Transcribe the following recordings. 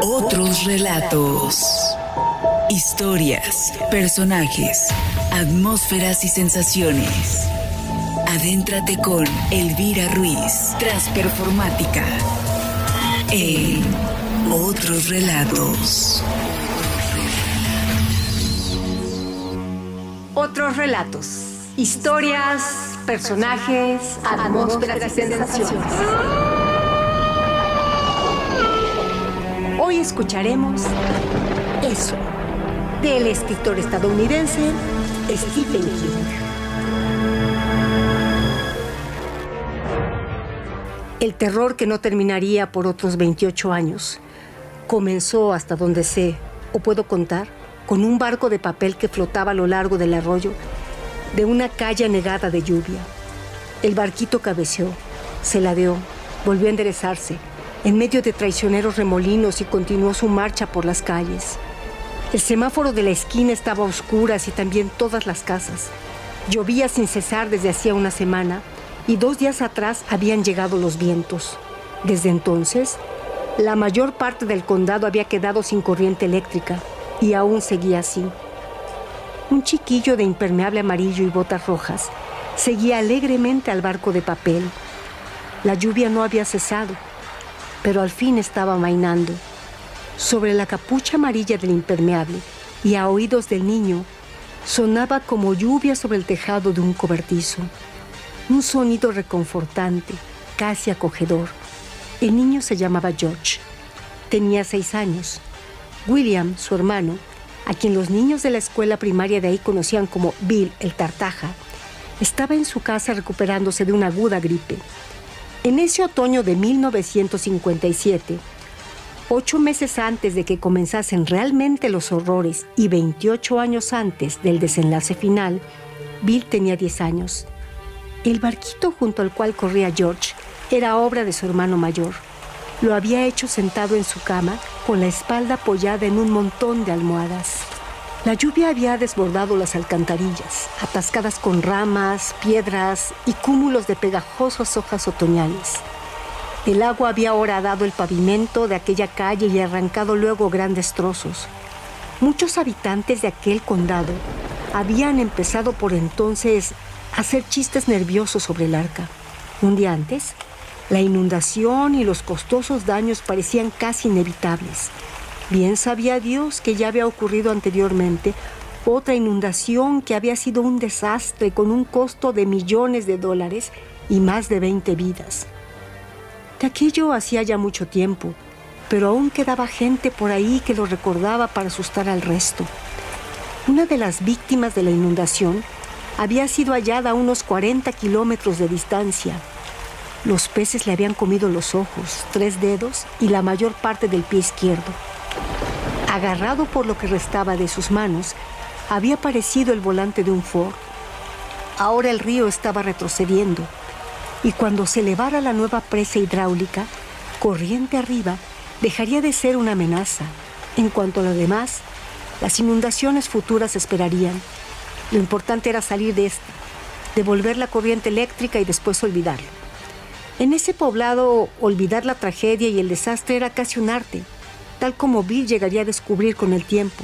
Otros relatos. Historias, personajes, atmósferas y sensaciones. Adéntrate con Elvira Ruiz, Transperformática, en Otros relatos. Otros relatos. Historias, personajes, atmósferas y sensaciones. Hoy escucharemos Eso, del escritor estadounidense Stephen King. El terror que no terminaría por otros 28 años comenzó, hasta donde sé o puedo contar, con un barco de papel que flotaba a lo largo del arroyo de una calle anegada de lluvia. El barquito cabeceó, se ladeó, volvió a enderezarse en medio de traicioneros remolinos y continuó su marcha por las calles. El semáforo de la esquina estaba a oscuras y también todas las casas. Llovía sin cesar desde hacía una semana y 2 días atrás habían llegado los vientos. Desde entonces, la mayor parte del condado había quedado sin corriente eléctrica y aún seguía así. Un chiquillo de impermeable amarillo y botas rojas seguía alegremente al barco de papel. La lluvia no había cesado, pero al fin estaba amainando. Sobre la capucha amarilla del impermeable y a oídos del niño sonaba como lluvia sobre el tejado de un cobertizo. Un sonido reconfortante, casi acogedor. El niño se llamaba George. Tenía 6 años. William, su hermano, a quien los niños de la escuela primaria de ahí conocían como Bill el Tartaja, estaba en su casa recuperándose de una aguda gripe. En ese otoño de 1957, 8 meses antes de que comenzasen realmente los horrores y 28 años antes del desenlace final, Bill tenía 10 años. El barquito junto al cual corría George era obra de su hermano mayor. Lo había hecho sentado en su cama, con la espalda apoyada en un montón de almohadas. La lluvia había desbordado las alcantarillas, atascadas con ramas, piedras y cúmulos de pegajosas hojas otoñales. El agua había horadado el pavimento de aquella calle y arrancado luego grandes trozos. Muchos habitantes de aquel condado habían empezado por entonces a hacer chistes nerviosos sobre el arca. Un día antes, la inundación y los costosos daños parecían casi inevitables. Bien sabía Dios que ya había ocurrido anteriormente otra inundación que había sido un desastre con un costo de millones de dólares y más de 20 vidas. De aquello hacía ya mucho tiempo, pero aún quedaba gente por ahí que lo recordaba para asustar al resto. Una de las víctimas de la inundación había sido hallada a unos 40 kilómetros de distancia. Los peces le habían comido los ojos, 3 dedos y la mayor parte del pie izquierdo. Agarrado por lo que restaba de sus manos, había aparecido el volante de un Ford. Ahora el río estaba retrocediendo, y cuando se elevara la nueva presa hidráulica, corriente arriba, dejaría de ser una amenaza. En cuanto a lo demás, las inundaciones futuras esperarían. Lo importante era salir de esta, devolver la corriente eléctrica y después olvidarlo. En ese poblado, olvidar la tragedia y el desastre era casi un arte, tal como Bill llegaría a descubrir con el tiempo.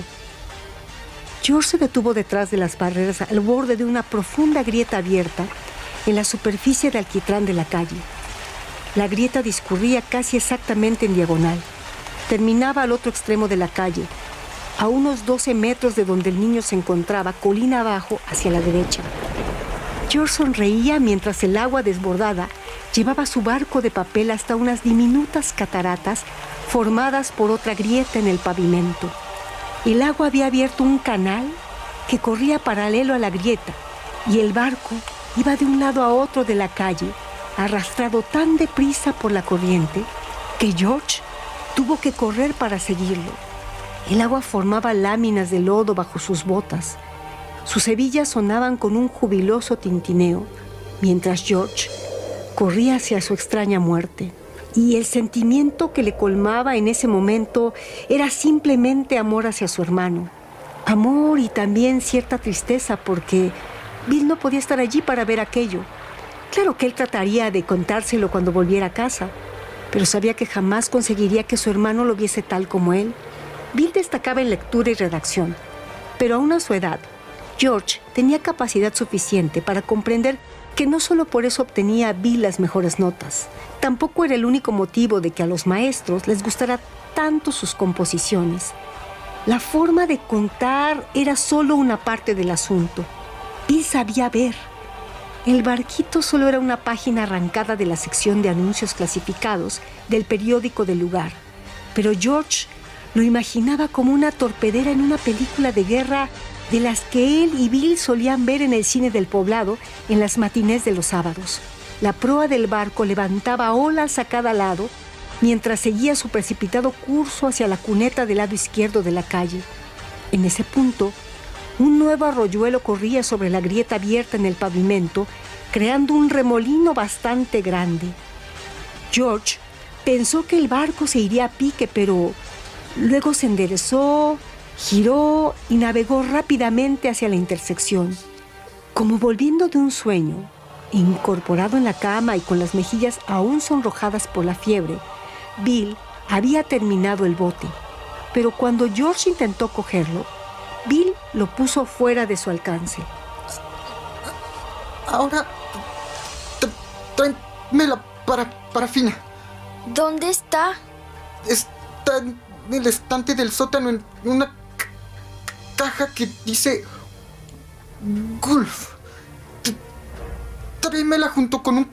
George se detuvo detrás de las barreras al borde de una profunda grieta abierta en la superficie de alquitrán de la calle. La grieta discurría casi exactamente en diagonal. Terminaba al otro extremo de la calle, a unos 12 metros de donde el niño se encontraba, colina abajo, hacia la derecha. George sonreía mientras el agua desbordada llevaba su barco de papel hasta unas diminutas cataratas formadas por otra grieta en el pavimento. El agua había abierto un canal que corría paralelo a la grieta y el barco iba de un lado a otro de la calle, arrastrado tan deprisa por la corriente que George tuvo que correr para seguirlo. El agua formaba láminas de lodo bajo sus botas. Sus hebillas sonaban con un jubiloso tintineo, mientras George corría hacia su extraña muerte. Y el sentimiento que le colmaba en ese momento era simplemente amor hacia su hermano. Amor y también cierta tristeza porque Bill no podía estar allí para ver aquello. Claro que él trataría de contárselo cuando volviera a casa, pero sabía que jamás conseguiría que su hermano lo viese tal como él. Bill destacaba en lectura y redacción, pero aún a su edad, George tenía capacidad suficiente para comprender que no solo por eso obtenía Bill las mejores notas. Tampoco era el único motivo de que a los maestros les gustara tanto sus composiciones. La forma de contar era solo una parte del asunto. Bill sabía ver. El barquito solo era una página arrancada de la sección de anuncios clasificados del periódico del lugar, pero George lo imaginaba como una torpedera en una película de guerra de las que él y Bill solían ver en el cine del poblado en las matinés de los sábados. La proa del barco levantaba olas a cada lado mientras seguía su precipitado curso hacia la cuneta del lado izquierdo de la calle. En ese punto, un nuevo arroyuelo corría sobre la grieta abierta en el pavimento, creando un remolino bastante grande. George pensó que el barco se iría a pique, pero luego se enderezó, giró y navegó rápidamente hacia la intersección. Como volviendo de un sueño, incorporado en la cama y con las mejillas aún sonrojadas por la fiebre, Bill había terminado el bote. Pero cuando George intentó cogerlo, Bill lo puso fuera de su alcance. Ahora, tráeme la parafina. ¿Dónde está? Está en el estante del sótano, en una caja que dice Gulf. Tráemela junto con un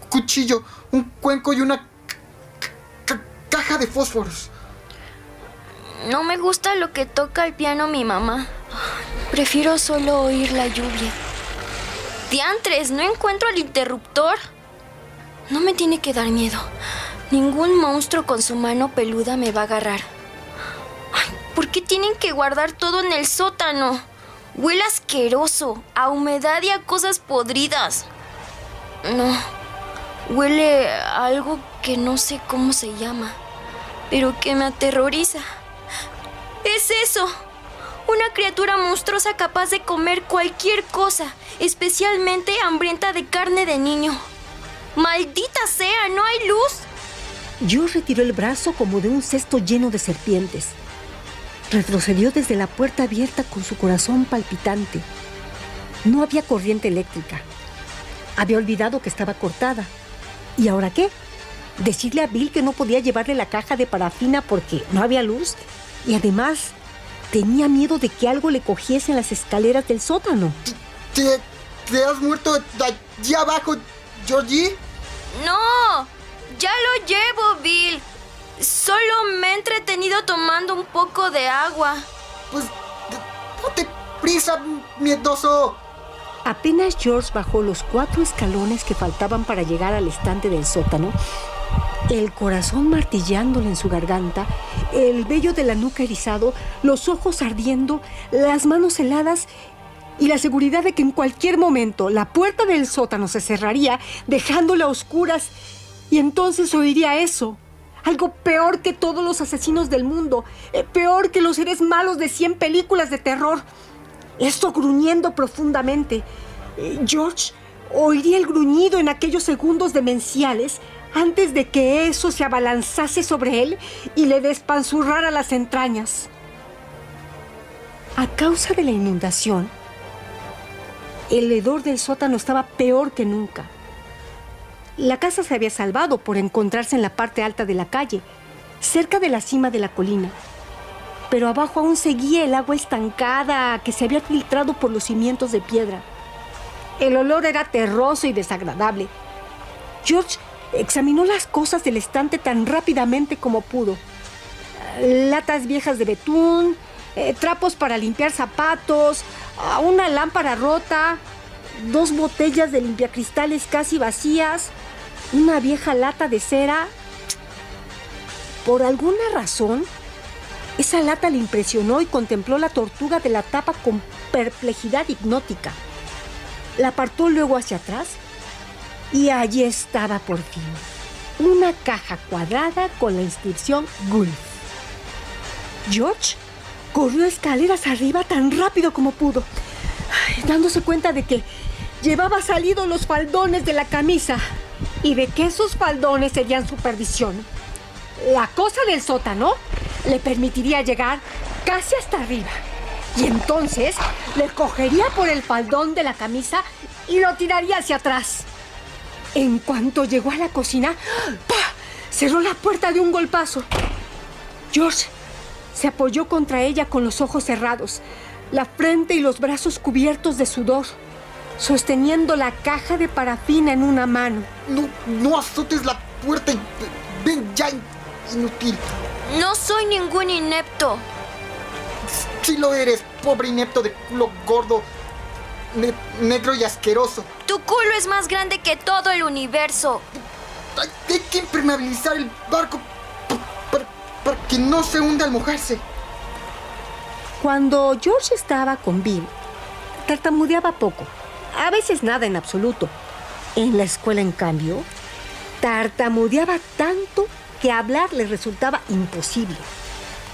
cuchillo, un cuenco y una caja de fósforos. No me gusta lo que toca el piano mi mamá. Prefiero solo oír la lluvia. ¡Diantres! ¿No encuentro el interruptor? No me tiene que dar miedo. Ningún monstruo con su mano peluda me va a agarrar. Ay, ¿por qué tienen que guardar todo en el sótano? Huele asqueroso, a humedad y a cosas podridas. No, huele a algo que no sé cómo se llama, pero que me aterroriza. ¡Es eso! Una criatura monstruosa capaz de comer cualquier cosa, especialmente hambrienta de carne de niño. ¡Maldita sea! ¿No hay luz? George retiró el brazo como de un cesto lleno de serpientes. Retrocedió desde la puerta abierta con su corazón palpitante. No había corriente eléctrica. Había olvidado que estaba cortada. ¿Y ahora qué? ¿Decirle a Bill que no podía llevarle la caja de parafina porque no había luz? Y además, tenía miedo de que algo le cogiese en las escaleras del sótano. ¿Te has muerto allí abajo, Georgie? ¡No! ¡Ya lo llevo, Bill! Solo me he entretenido tomando un poco de agua. Pues, date prisa, miedoso. Apenas George bajó los 4 escalones que faltaban para llegar al estante del sótano, el corazón martillándole en su garganta, el vello de la nuca erizado, los ojos ardiendo, las manos heladas y la seguridad de que en cualquier momento la puerta del sótano se cerraría, dejándole a oscuras, y entonces oiría eso. Algo peor que todos los asesinos del mundo, peor que los seres malos de 100 películas de terror. Esto gruñendo profundamente. George oiría el gruñido en aquellos segundos demenciales antes de que eso se abalanzase sobre él y le despanzurrara las entrañas. A causa de la inundación, el hedor del sótano estaba peor que nunca. La casa se había salvado por encontrarse en la parte alta de la calle, cerca de la cima de la colina. Pero abajo aún seguía el agua estancada que se había filtrado por los cimientos de piedra. El olor era terroso y desagradable. George examinó las cosas del estante tan rápidamente como pudo. Latas viejas de betún, trapos para limpiar zapatos, una lámpara rota, 2 botellas de limpiacristales casi vacías, una vieja lata de cera. Por alguna razón, esa lata le impresionó y contempló la tortuga de la tapa con perplejidad hipnótica. La apartó luego hacia atrás y allí estaba por fin, una caja cuadrada con la inscripción Gulf. George corrió escaleras arriba tan rápido como pudo, dándose cuenta de que llevaba salidos los faldones de la camisa. ¿Y de qué sus faldones serían su perdición? La cosa del sótano le permitiría llegar casi hasta arriba. Y entonces le cogería por el faldón de la camisa y lo tiraría hacia atrás. En cuanto llegó a la cocina, ¡pah!, cerró la puerta de un golpazo. George se apoyó contra ella con los ojos cerrados, la frente y los brazos cubiertos de sudor, sosteniendo la caja de parafina en una mano. No azotes la puerta y ven ya, inútil. No soy ningún inepto. Sí lo eres, pobre inepto de culo gordo, negro y asqueroso. Tu culo es más grande que todo el universo. Hay que impermeabilizar el barco para que no se hunda al mojarse. Cuando George estaba con Bill, tartamudeaba poco, a veces nada en absoluto. En la escuela, en cambio, tartamudeaba tanto que hablar le resultaba imposible.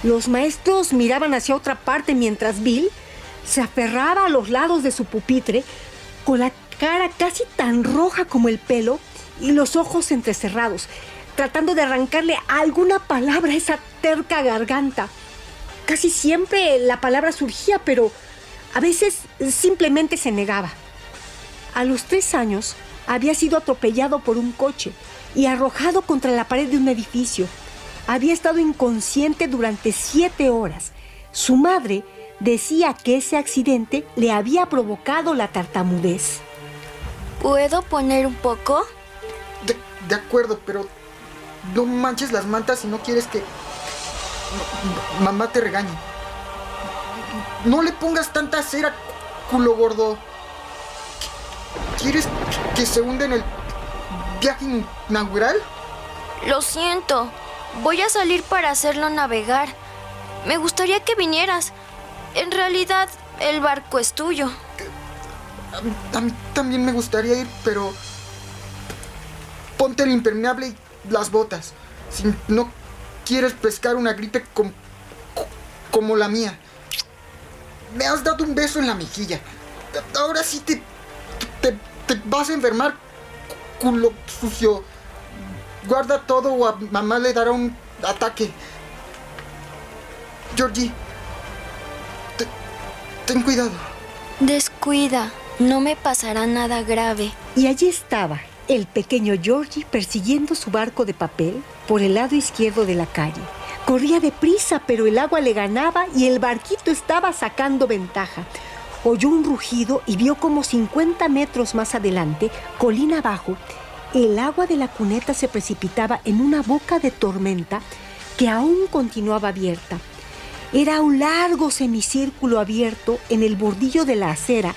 Los maestros miraban hacia otra parte mientras Bill se aferraba a los lados de su pupitre con la cara casi tan roja como el pelo y los ojos entrecerrados, tratando de arrancarle alguna palabra a esa terca garganta. Casi siempre la palabra surgía, pero a veces simplemente se negaba. A los 3 años había sido atropellado por un coche y arrojado contra la pared de un edificio. Había estado inconsciente durante 7 horas. Su madre decía que ese accidente le había provocado la tartamudez. ¿Puedo poner un poco? De acuerdo, pero no manches las mantas si no quieres que mamá te regañe. No le pongas tanta cera, culo gordo. ¿Quieres que se hunda en el viaje inaugural? Lo siento. Voy a salir para hacerlo navegar. Me gustaría que vinieras. En realidad, el barco es tuyo. A mí también me gustaría ir, pero ponte el impermeable y las botas. Si no quieres pescar una gripe como la mía. Me has dado un beso en la mejilla. Ahora sí te vas a enfermar, culo sucio. Guarda todo o a mamá le dará un ataque. Georgie, ten cuidado. Descuida, no me pasará nada grave. Y allí estaba el pequeño Georgie persiguiendo su barco de papel por el lado izquierdo de la calle. Corría deprisa, pero el agua le ganaba y el barquito estaba sacando ventaja. Oyó un rugido y vio como 50 metros más adelante, colina abajo, el agua de la cuneta se precipitaba en una boca de tormenta que aún continuaba abierta. Era un largo semicírculo abierto en el bordillo de la acera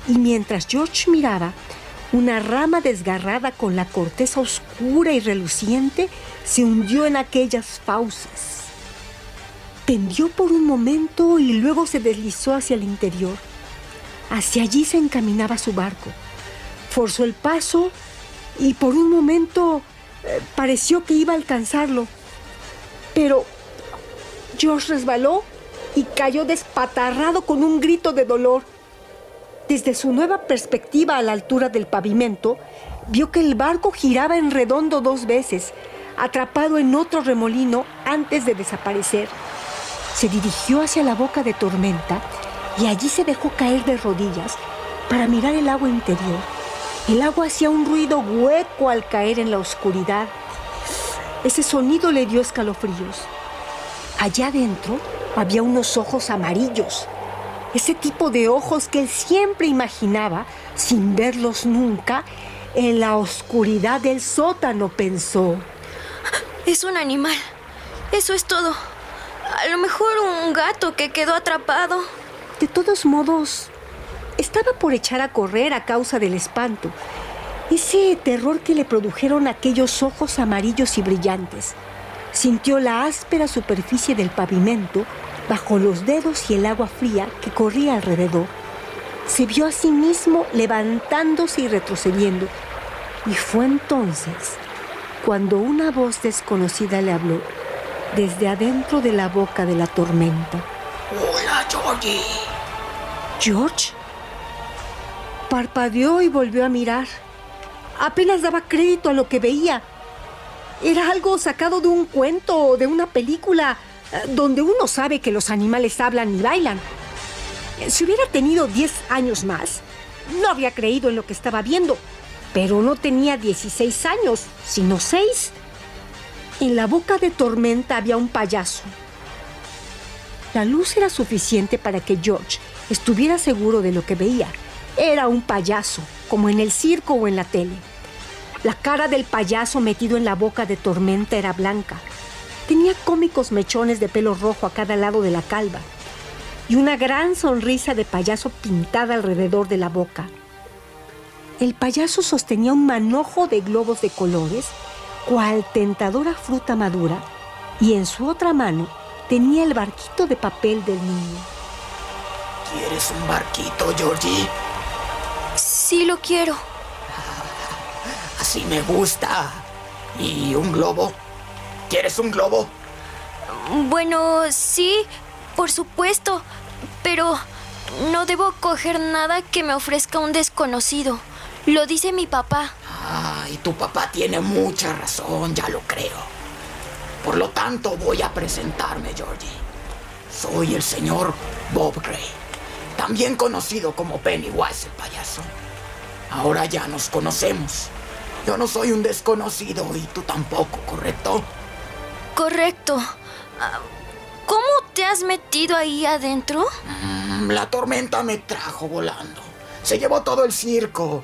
y mientras George miraba, una rama desgarrada con la corteza oscura y reluciente se hundió en aquellas fauces. Pendió por un momento y luego se deslizó hacia el interior. Hacia allí se encaminaba su barco. Forzó el paso y por un momento pareció que iba a alcanzarlo. Pero George resbaló y cayó despatarrado con un grito de dolor. Desde su nueva perspectiva a la altura del pavimento, vio que el barco giraba en redondo 2 veces, atrapado en otro remolino antes de desaparecer. Se dirigió hacia la boca de tormenta y allí se dejó caer de rodillas para mirar el agua interior. El agua hacía un ruido hueco al caer en la oscuridad. Ese sonido le dio escalofríos. Allá adentro había unos ojos amarillos. Ese tipo de ojos que él siempre imaginaba, sin verlos nunca, en la oscuridad del sótano, pensó. Es un animal. Eso es todo. A lo mejor un gato que quedó atrapado. De todos modos, estaba por echar a correr a causa del espanto. Ese terror que le produjeron aquellos ojos amarillos y brillantes. Sintió la áspera superficie del pavimento bajo los dedos y el agua fría que corría alrededor. Se vio a sí mismo levantándose y retrocediendo. Y fue entonces cuando una voz desconocida le habló desde adentro de la boca de la tormenta. ¡Hola, Georgie! ¿George? Parpadeó y volvió a mirar. Apenas daba crédito a lo que veía. Era algo sacado de un cuento o de una película donde uno sabe que los animales hablan y bailan. Si hubiera tenido 10 años más, no habría creído en lo que estaba viendo. Pero no tenía 16 años, sino 6. En la boca de Tormenta había un payaso. La luz era suficiente para que George estuviera seguro de lo que veía. Era un payaso, como en el circo o en la tele. La cara del payaso metido en la boca de Tormenta era blanca. Tenía cómicos mechones de pelo rojo a cada lado de la calva y una gran sonrisa de payaso pintada alrededor de la boca. El payaso sostenía un manojo de globos de colores, cual tentadora fruta madura, y en su otra mano tenía el barquito de papel del niño. ¿Quieres un barquito, Georgie? Sí, lo quiero. Así me gusta. ¿Y un globo? ¿Quieres un globo? Bueno, sí, por supuesto, pero no debo coger nada que me ofrezca un desconocido. Lo dice mi papá. Y tu papá tiene mucha razón, ya lo creo. Por lo tanto, voy a presentarme, Georgie. Soy el señor Bob Gray, también conocido como Pennywise el payaso. Ahora ya nos conocemos. Yo no soy un desconocido y tú tampoco, ¿correcto? Correcto. ¿Cómo te has metido ahí adentro? La tormenta me trajo volando. Se llevó todo el circo.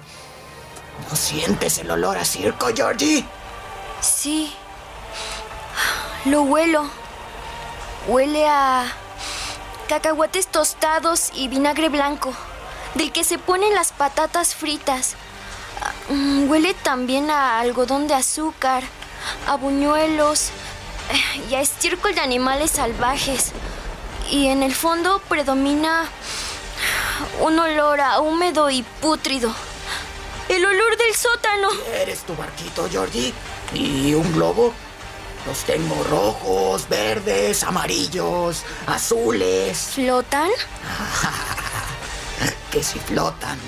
¿No sientes el olor a circo, Georgie? Sí. Lo huelo. Huele a cacahuates tostados y vinagre blanco, del que se ponen las patatas fritas. Huele también a algodón de azúcar, a buñuelos y a estiércol de animales salvajes. Y en el fondo predomina un olor a húmedo y pútrido. ¡El olor del sótano! ¿Quieres tu barquito, Georgie? ¿Y un globo? Los tengo rojos, verdes, amarillos, azules. ¿Flotan? Que si flotan.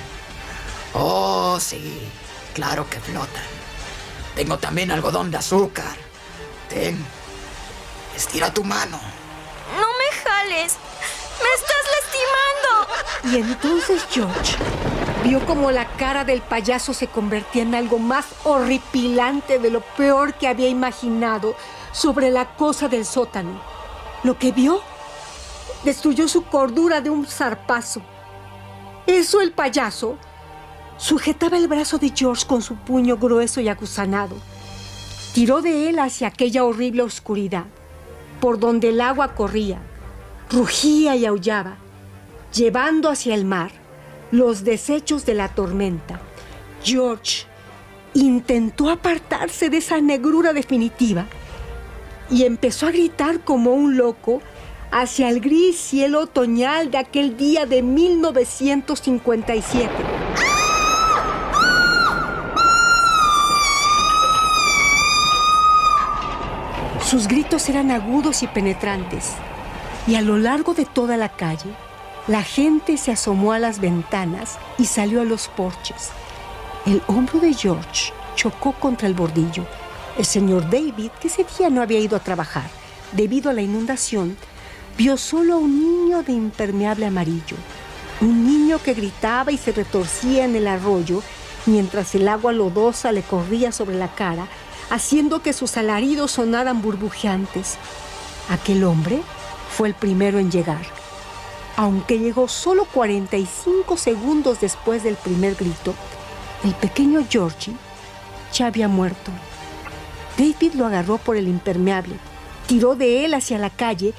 Oh, sí, claro que flotan. Tengo también algodón de azúcar. Ten, estira tu mano. ¡No me jales! ¡Me estás lastimando! Y entonces George vio como la cara del payaso se convertía en algo más horripilante de lo peor que había imaginado sobre la cosa del sótano. Lo que vio destruyó su cordura de un zarpazo. Eso el payaso sujetaba el brazo de George con su puño grueso y aguzanado. Tiró de él hacia aquella horrible oscuridad, por donde el agua corría, rugía y aullaba, llevando hacia el mar los desechos de la tormenta. George intentó apartarse de esa negrura definitiva y empezó a gritar como un loco hacia el gris cielo otoñal de aquel día de 1957. Sus gritos eran agudos y penetrantes, y a lo largo de toda la calle, la gente se asomó a las ventanas y salió a los porches. El hombro de George chocó contra el bordillo. El señor David, que ese día no había ido a trabajar debido a la inundación, vio solo a un niño de impermeable amarillo. Un niño que gritaba y se retorcía en el arroyo mientras el agua lodosa le corría sobre la cara, haciendo que sus alaridos sonaran burbujeantes. Aquel hombre fue el primero en llegar. Aunque llegó solo 45 segundos después del primer grito, el pequeño Georgie ya había muerto. David lo agarró por el impermeable, tiró de él hacia la calle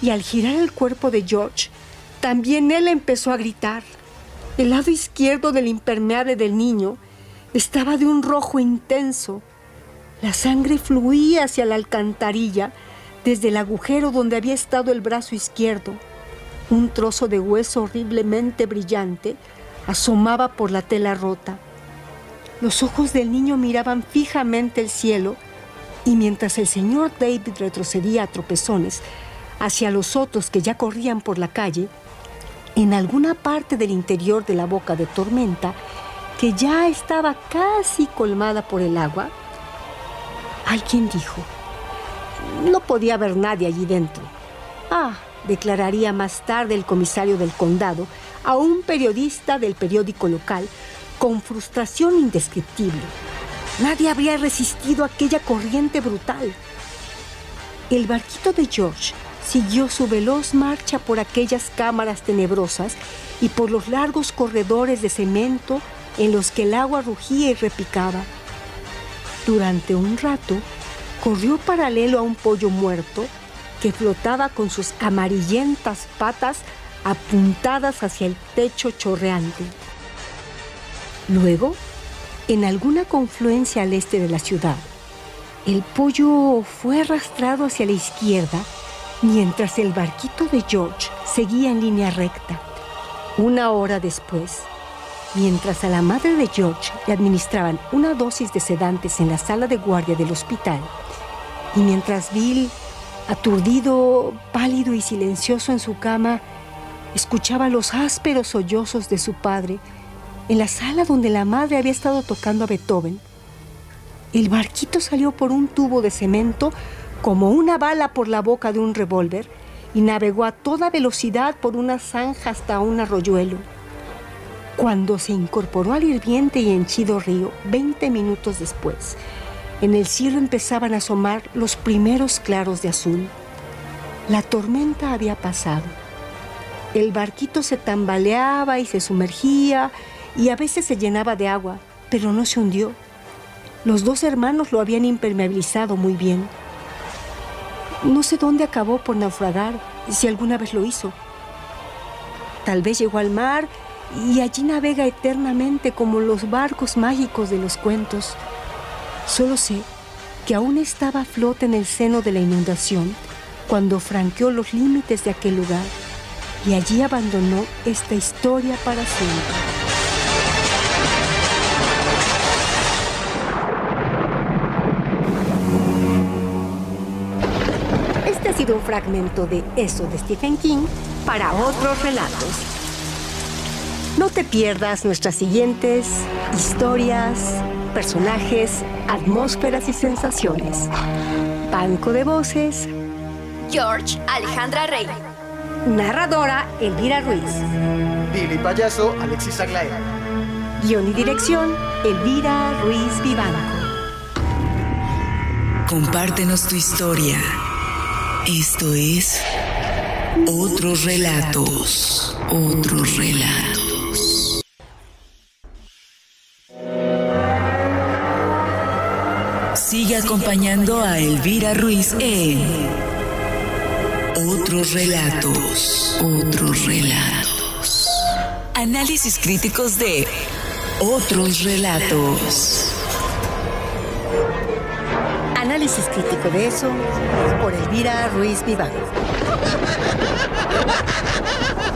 y al girar el cuerpo de George, también él empezó a gritar. El lado izquierdo del impermeable del niño estaba de un rojo intenso. La sangre fluía hacia la alcantarilla desde el agujero donde había estado el brazo izquierdo. Un trozo de hueso horriblemente brillante asomaba por la tela rota. Los ojos del niño miraban fijamente el cielo y mientras el señor David retrocedía a tropezones hacia los otros que ya corrían por la calle, en alguna parte del interior de la boca de tormenta, que ya estaba casi colmada por el agua, alguien dijo: no podía haber nadie allí dentro. Declararía más tarde el comisario del condado a un periodista del periódico local con frustración indescriptible. Nadie habría resistido aquella corriente brutal. El barquito de George siguió su veloz marcha por aquellas cámaras tenebrosas y por los largos corredores de cemento en los que el agua rugía y repicaba. Durante un rato, corrió paralelo a un pollo muerto que flotaba con sus amarillentas patas apuntadas hacia el techo chorreante. Luego, en alguna confluencia al este de la ciudad, el pollo fue arrastrado hacia la izquierda mientras el barquito de George seguía en línea recta. Una hora después, mientras a la madre de George le administraban una dosis de sedantes en la sala de guardia del hospital, y mientras Bill, aturdido, pálido y silencioso en su cama, escuchaba los ásperos sollozos de su padre en la sala donde la madre había estado tocando a Beethoven, el barquito salió por un tubo de cemento como una bala por la boca de un revólver y navegó a toda velocidad por una zanja hasta un arroyuelo. Cuando se incorporó al hirviente y henchido río, 20 minutos después, en el cielo empezaban a asomar los primeros claros de azul. La tormenta había pasado. El barquito se tambaleaba y se sumergía y a veces se llenaba de agua, pero no se hundió. Los dos hermanos lo habían impermeabilizado muy bien. No sé dónde acabó por naufragar, si alguna vez lo hizo. Tal vez llegó al mar y allí navega eternamente como los barcos mágicos de los cuentos. Solo sé que aún estaba a flote en el seno de la inundación cuando franqueó los límites de aquel lugar y allí abandonó esta historia para siempre. Este ha sido un fragmento de Eso de Stephen King para otros relatos. No te pierdas nuestras siguientes historias, personajes, atmósferas y sensaciones. Banco de voces: George, Alejandra Rey. Narradora: Elvira Ruiz. Billy Payaso, Alexis Aglaé. Guión y dirección: Elvira Ruiz Vivanco. Compártenos tu historia. Esto es Otros Relatos. Otros Relatos. Sigue acompañando a Elvira Ruiz en Otros Relatos. Otros Relatos. Análisis críticos de Otros Relatos. Análisis crítico de eso por Elvira Ruiz Vivanco.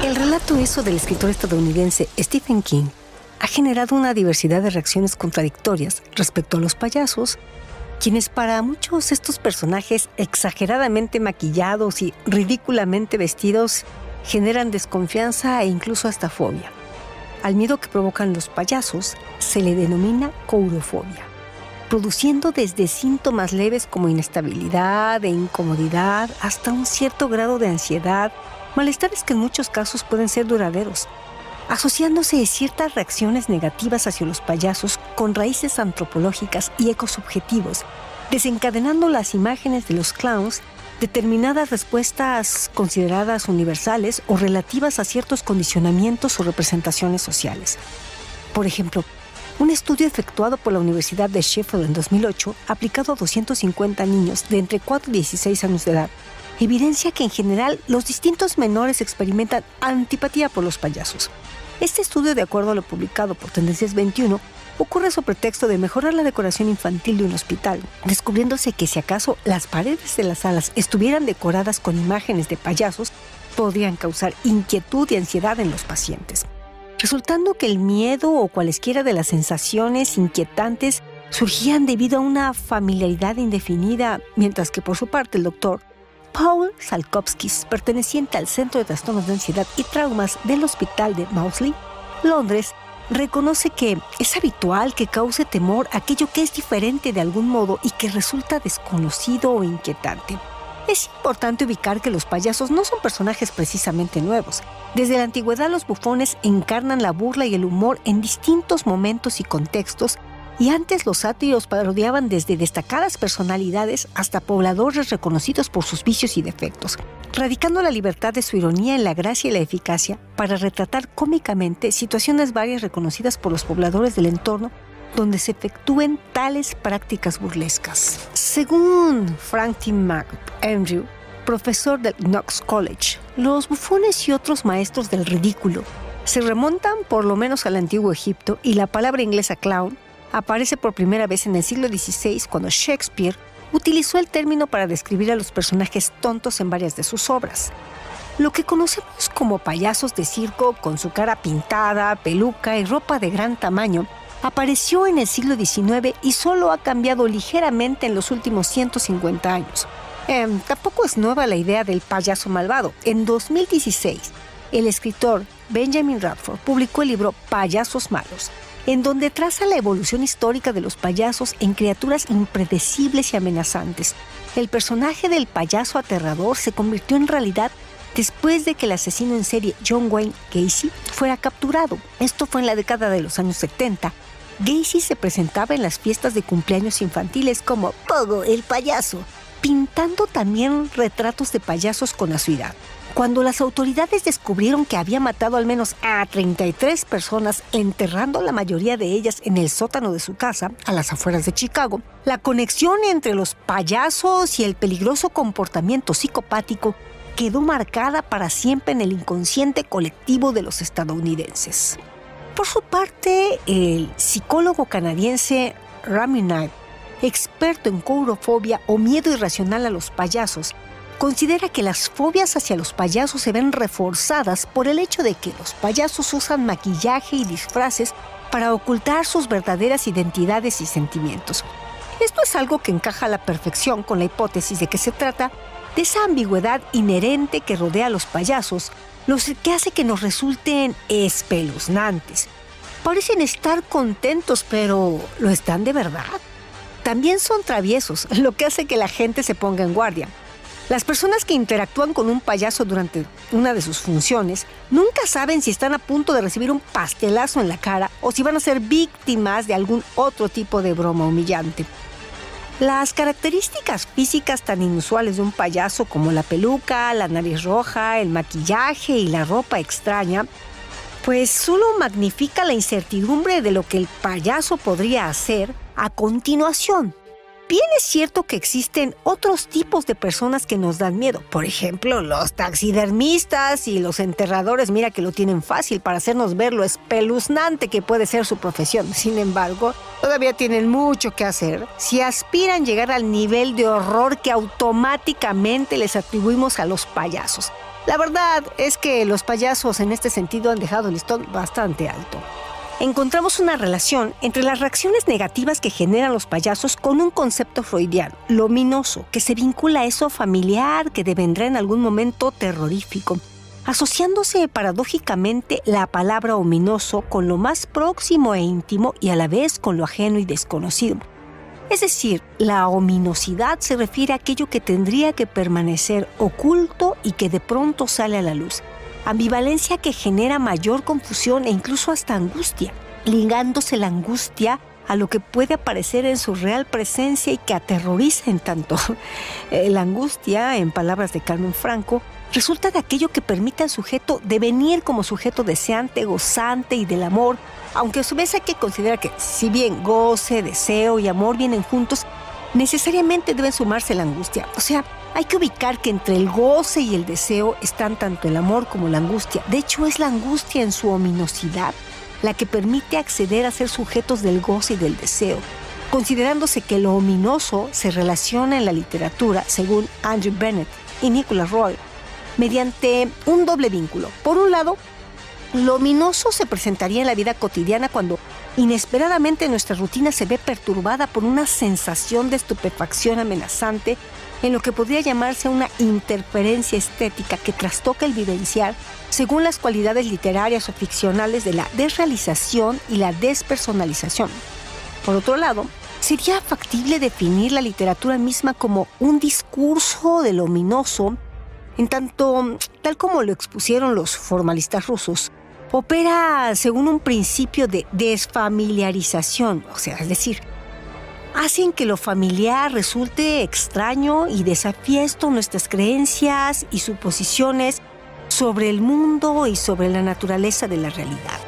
El relato Eso del escritor estadounidense Stephen King ha generado una diversidad de reacciones contradictorias respecto a los payasos, quienes para muchos estos personajes exageradamente maquillados y ridículamente vestidos generan desconfianza e incluso hasta fobia. Al miedo que provocan los payasos se le denomina courofobia, produciendo desde síntomas leves como inestabilidad e incomodidad hasta un cierto grado de ansiedad, malestares que en muchos casos pueden ser duraderos, asociándose ciertas reacciones negativas hacia los payasos con raíces antropológicas y ecosubjetivos, desencadenando las imágenes de los clowns determinadas respuestas consideradas universales o relativas a ciertos condicionamientos o representaciones sociales. Por ejemplo, un estudio efectuado por la Universidad de Sheffield en 2008, aplicado a 250 niños de entre 4 y 16 años de edad, evidencia que en general los distintos menores experimentan antipatía por los payasos. Este estudio, de acuerdo a lo publicado por Tendencias 21, ocurre sobre pretexto de mejorar la decoración infantil de un hospital, descubriéndose que si acaso las paredes de las salas estuvieran decoradas con imágenes de payasos, podrían causar inquietud y ansiedad en los pacientes, resultando que el miedo o cualesquiera de las sensaciones inquietantes surgían debido a una familiaridad indefinida, mientras que por su parte el doctor Paul Salkowskis, perteneciente al Centro de Trastornos de Ansiedad y Traumas del Hospital de Maudsley, Londres, reconoce que es habitual que cause temor aquello que es diferente de algún modo y que resulta desconocido o inquietante. Es importante ubicar que los payasos no son personajes precisamente nuevos. Desde la antigüedad los bufones encarnan la burla y el humor en distintos momentos y contextos, y antes los sátiros parodiaban desde destacadas personalidades hasta pobladores reconocidos por sus vicios y defectos, radicando la libertad de su ironía en la gracia y la eficacia para retratar cómicamente situaciones varias reconocidas por los pobladores del entorno donde se efectúen tales prácticas burlescas. Según Frank T. McAndrew, profesor del Knox College, los bufones y otros maestros del ridículo se remontan por lo menos al antiguo Egipto, y la palabra inglesa clown aparece por primera vez en el siglo XVI, cuando Shakespeare utilizó el término para describir a los personajes tontos en varias de sus obras. Lo que conocemos como payasos de circo con su cara pintada, peluca y ropa de gran tamaño apareció en el siglo XIX y solo ha cambiado ligeramente en los últimos 150 años. Tampoco es nueva la idea del payaso malvado. En 2016, el escritor Benjamin Radford publicó el libro Payasos Malos, en donde traza la evolución histórica de los payasos en criaturas impredecibles y amenazantes. El personaje del payaso aterrador se convirtió en realidad después de que el asesino en serie John Wayne Gacy fuera capturado. Esto fue en la década de los años 70. Gacy se presentaba en las fiestas de cumpleaños infantiles como Pogo el payaso, pintando también retratos de payasos con asiduidad. Cuando las autoridades descubrieron que había matado al menos a 33 personas, enterrando la mayoría de ellas en el sótano de su casa, a las afueras de Chicago, la conexión entre los payasos y el peligroso comportamiento psicopático quedó marcada para siempre en el inconsciente colectivo de los estadounidenses. Por su parte, el psicólogo canadiense Rami Knight, experto en courofobia o miedo irracional a los payasos, considera que las fobias hacia los payasos se ven reforzadas por el hecho de que los payasos usan maquillaje y disfraces para ocultar sus verdaderas identidades y sentimientos. Esto es algo que encaja a la perfección con la hipótesis de que se trata de esa ambigüedad inherente que rodea a los payasos, lo que hace que nos resulten espeluznantes. Parecen estar contentos, pero ¿lo están de verdad? También son traviesos, lo que hace que la gente se ponga en guardia. Las personas que interactúan con un payaso durante una de sus funciones nunca saben si están a punto de recibir un pastelazo en la cara o si van a ser víctimas de algún otro tipo de broma humillante. Las características físicas tan inusuales de un payaso como la peluca, la nariz roja, el maquillaje y la ropa extraña, pues solo magnifica la incertidumbre de lo que el payaso podría hacer a continuación. Bien es cierto que existen otros tipos de personas que nos dan miedo. Por ejemplo, los taxidermistas y los enterradores, mira que lo tienen fácil para hacernos ver lo espeluznante que puede ser su profesión. Sin embargo, todavía tienen mucho que hacer si aspiran a llegar al nivel de horror que automáticamente les atribuimos a los payasos. La verdad es que los payasos en este sentido han dejado el listón bastante alto. Encontramos una relación entre las reacciones negativas que generan los payasos con un concepto freudiano, lo ominoso, que se vincula a eso familiar que devendrá en algún momento terrorífico, asociándose paradójicamente la palabra ominoso con lo más próximo e íntimo y a la vez con lo ajeno y desconocido. Es decir, la ominosidad se refiere a aquello que tendría que permanecer oculto y que de pronto sale a la luz. Ambivalencia que genera mayor confusión e incluso hasta angustia, ligándose la angustia a lo que puede aparecer en su real presencia y que aterroriza en tanto. La angustia, en palabras de Carmen Franco, resulta de aquello que permite al sujeto devenir como sujeto deseante, gozante y del amor, aunque a su vez hay que considerar que si bien goce, deseo y amor vienen juntos, necesariamente deben sumarse la angustia. O sea, hay que ubicar que entre el goce y el deseo están tanto el amor como la angustia. De hecho, es la angustia en su ominosidad la que permite acceder a ser sujetos del goce y del deseo, considerándose que lo ominoso se relaciona en la literatura, según Andrew Bennett y Nicholas Roy, mediante un doble vínculo. Por un lado, lo ominoso se presentaría en la vida cotidiana cuando inesperadamente nuestra rutina se ve perturbada por una sensación de estupefacción amenazante en lo que podría llamarse una interferencia estética que trastoca el vivenciar según las cualidades literarias o ficcionales de la desrealización y la despersonalización. Por otro lado, sería factible definir la literatura misma como un discurso de lo ominoso, en tanto, tal como lo expusieron los formalistas rusos, opera según un principio de desfamiliarización, es decir, hacen que lo familiar resulte extraño y desafía esto nuestras creencias y suposiciones sobre el mundo y sobre la naturaleza de la realidad.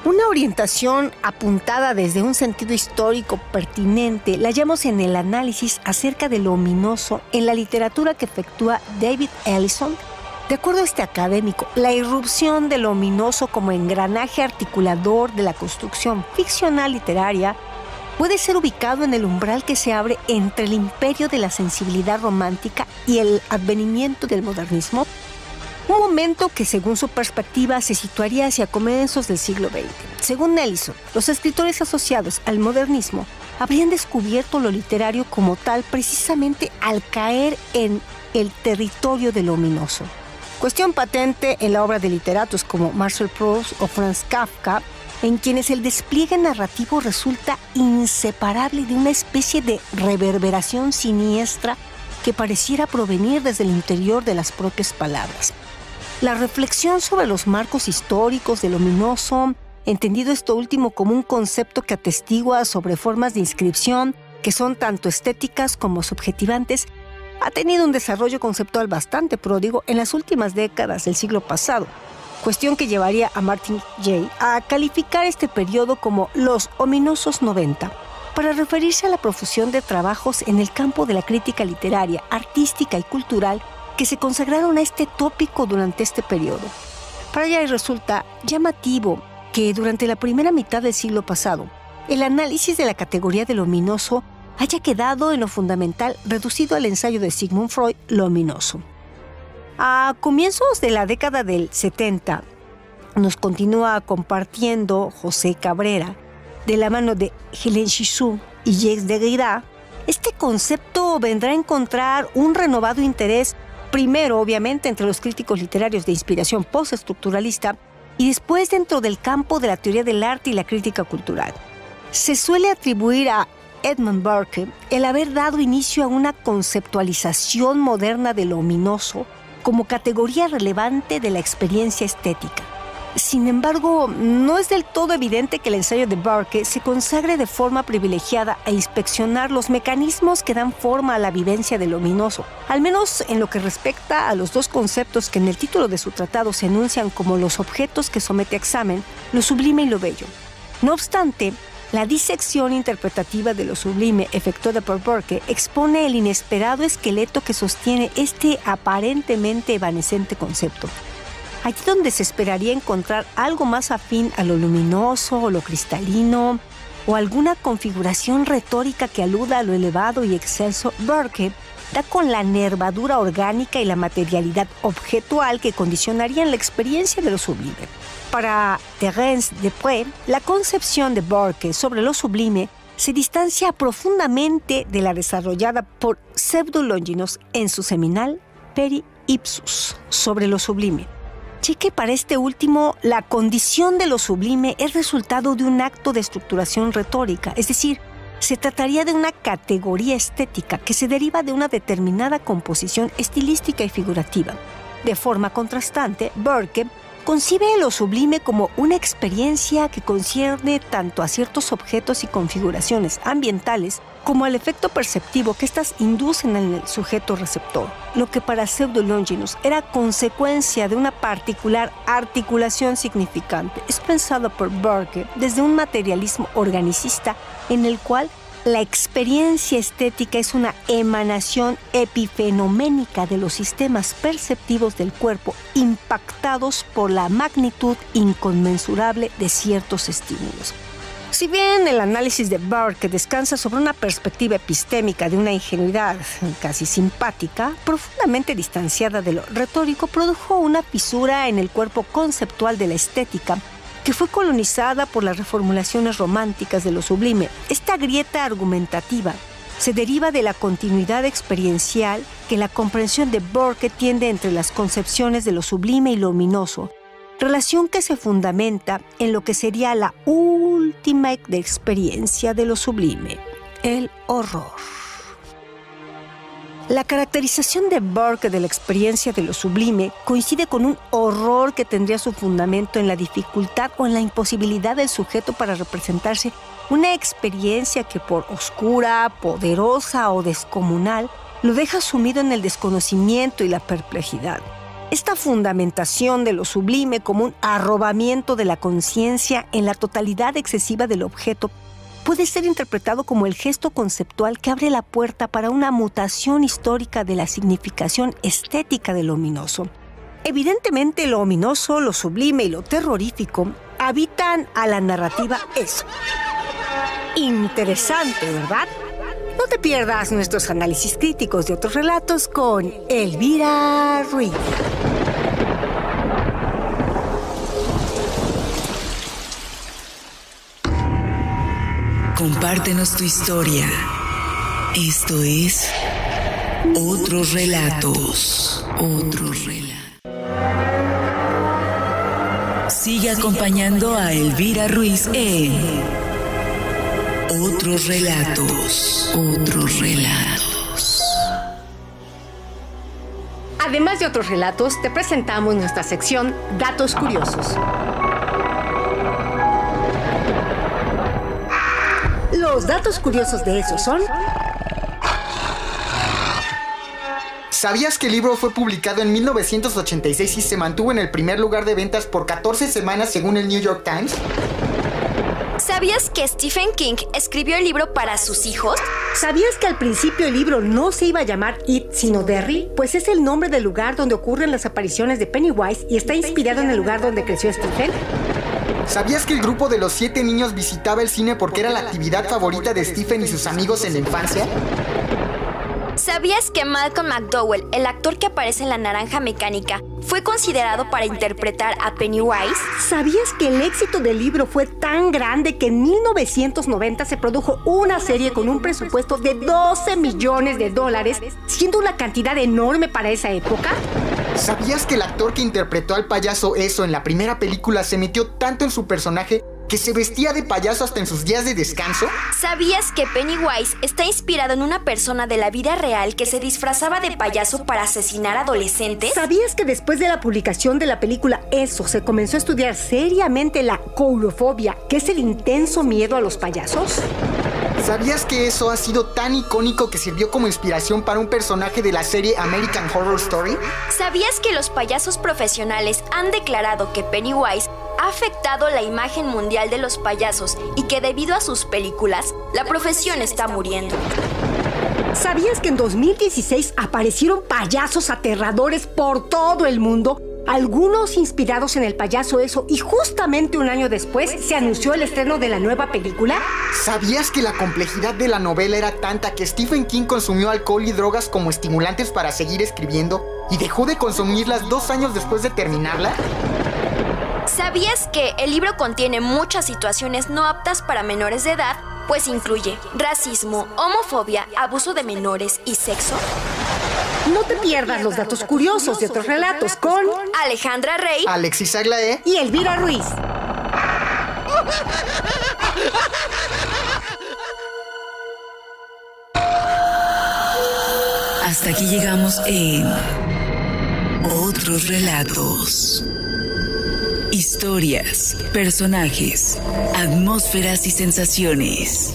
Una orientación apuntada desde un sentido histórico pertinente la hallamos en el análisis acerca de lo ominoso en la literatura que efectúa David Ellison. De acuerdo a este académico, la irrupción de lo ominoso como engranaje articulador de la construcción ficcional literaria puede ser ubicado en el umbral que se abre entre el imperio de la sensibilidad romántica y el advenimiento del modernismo, un momento que según su perspectiva se situaría hacia comienzos del siglo XX. Según Ellison, los escritores asociados al modernismo habrían descubierto lo literario como tal precisamente al caer en el territorio de lo ominoso. Cuestión patente en la obra de literatos como Marcel Proust o Franz Kafka, en quienes el despliegue narrativo resulta inseparable de una especie de reverberación siniestra que pareciera provenir desde el interior de las propias palabras. La reflexión sobre los marcos históricos del ominoso, entendido esto último como un concepto que atestigua sobre formas de inscripción que son tanto estéticas como subjetivantes, ha tenido un desarrollo conceptual bastante pródigo en las últimas décadas del siglo pasado, cuestión que llevaría a Martin Jay a calificar este periodo como los ominosos 90, para referirse a la profusión de trabajos en el campo de la crítica literaria, artística y cultural que se consagraron a este tópico durante este periodo. Para Jay resulta llamativo que durante la primera mitad del siglo pasado, el análisis de la categoría del ominoso haya quedado en lo fundamental reducido al ensayo de Sigmund Freud, lo ominoso. A comienzos de la década del 70, nos continúa compartiendo José Cabrera, de la mano de Hélène Cixous y Jacques Derrida, este concepto vendrá a encontrar un renovado interés, primero obviamente entre los críticos literarios de inspiración postestructuralista y después dentro del campo de la teoría del arte y la crítica cultural. Se suele atribuir a Edmund Burke el haber dado inicio a una conceptualización moderna de lo ominoso como categoría relevante de la experiencia estética. Sin embargo, no es del todo evidente que el ensayo de Burke se consagre de forma privilegiada a inspeccionar los mecanismos que dan forma a la vivencia del ominoso, al menos en lo que respecta a los dos conceptos que en el título de su tratado se enuncian como los objetos que somete a examen, lo sublime y lo bello. No obstante, la disección interpretativa de lo sublime efectuada por Burke expone el inesperado esqueleto que sostiene este aparentemente evanescente concepto. Allí donde se esperaría encontrar algo más afín a lo luminoso o lo cristalino, o alguna configuración retórica que aluda a lo elevado y excelso, Burke da con la nervadura orgánica y la materialidad objetual que condicionarían la experiencia de lo sublime. Para Terence Deprez, la concepción de Burke sobre lo sublime se distancia profundamente de la desarrollada por Pseudolonginos en su seminal Peri Ipsus sobre lo sublime, ya que para este último la condición de lo sublime es resultado de un acto de estructuración retórica, es decir, se trataría de una categoría estética que se deriva de una determinada composición estilística y figurativa. De forma contrastante, Burke concibe lo sublime como una experiencia que concierne tanto a ciertos objetos y configuraciones ambientales como al efecto perceptivo que éstas inducen en el sujeto receptor, lo que para Pseudolonginos era consecuencia de una particular articulación significante. Es pensado por Burke desde un materialismo organicista en el cual la experiencia estética es una emanación epifenoménica de los sistemas perceptivos del cuerpo impactados por la magnitud inconmensurable de ciertos estímulos. Si bien el análisis de Burke descansa sobre una perspectiva epistémica de una ingenuidad casi simpática, profundamente distanciada de lo retórico, produjo una fisura en el cuerpo conceptual de la estética que fue colonizada por las reformulaciones románticas de lo sublime. Esta grieta argumentativa se deriva de la continuidad experiencial que la comprensión de Burke tiende entre las concepciones de lo sublime y lo ominoso, relación que se fundamenta en lo que sería la última experiencia de lo sublime, el horror. La caracterización de Burke de la experiencia de lo sublime coincide con un horror que tendría su fundamento en la dificultad o en la imposibilidad del sujeto para representarse una experiencia que por oscura, poderosa o descomunal lo deja sumido en el desconocimiento y la perplejidad. Esta fundamentación de lo sublime como un arrobamiento de la conciencia en la totalidad excesiva del objeto puede ser interpretado como el gesto conceptual que abre la puerta para una mutación histórica de la significación estética de lo ominoso. Evidentemente, lo ominoso, lo sublime y lo terrorífico habitan a la narrativa eso. Interesante, ¿verdad? No te pierdas nuestros análisis críticos de otros relatos con Elvira Ruiz. Compártenos tu historia. Esto es Otros Relatos. Otros Relatos. Sigue acompañando a Elvira Ruiz en Otros Relatos. Otros Relatos. Además de otros relatos, te presentamos nuestra sección Datos Curiosos. Los datos curiosos de eso son... ¿Sabías que el libro fue publicado en 1986 y se mantuvo en el primer lugar de ventas por 14 semanas según el New York Times? ¿Sabías que Stephen King escribió el libro para sus hijos? ¿Sabías que al principio el libro no se iba a llamar It, sino Derry? Pues es el nombre del lugar donde ocurren las apariciones de Pennywise y está inspirado en el lugar donde creció Stephen. ¿Sabías que el grupo de los 7 niños visitaba el cine porque era la actividad favorita de Stephen y sus amigos en la infancia? ¿Sabías que Malcolm McDowell, el actor que aparece en La Naranja Mecánica, fue considerado para interpretar a Pennywise? ¿Sabías que el éxito del libro fue tan grande que en 1990 se produjo una serie con un presupuesto de $12 millones, siendo una cantidad enorme para esa época? ¿Sabías que el actor que interpretó al payaso Eso en la primera película se metió tanto en su personaje que se vestía de payaso hasta en sus días de descanso? ¿Sabías que Pennywise está inspirado en una persona de la vida real que se disfrazaba de payaso para asesinar adolescentes? ¿Sabías que después de la publicación de la película Eso se comenzó a estudiar seriamente la coulrofobia, que es el intenso miedo a los payasos? ¿Sabías que Eso ha sido tan icónico que sirvió como inspiración para un personaje de la serie American Horror Story? ¿Sabías que los payasos profesionales han declarado que Pennywise ha afectado la imagen mundial de los payasos y que debido a sus películas, la profesión está muriendo? ¿Sabías que en 2016 aparecieron payasos aterradores por todo el mundo? Algunos inspirados en el payaso Eso, y justamente un año después se anunció el estreno de la nueva película. ¿Sabías que la complejidad de la novela era tanta que Stephen King consumió alcohol y drogas como estimulantes para seguir escribiendo y dejó de consumirlas 2 años después de terminarla? ¿Sabías que el libro contiene muchas situaciones no aptas para menores de edad, pues incluye racismo, homofobia, abuso de menores y sexo? No te pierdas los datos curiosos de otros relatos con Alejandra Rey, Alexis Aglaé y Elvira Ruiz. Hasta aquí llegamos en Otros Relatos. Historias, personajes, atmósferas y sensaciones.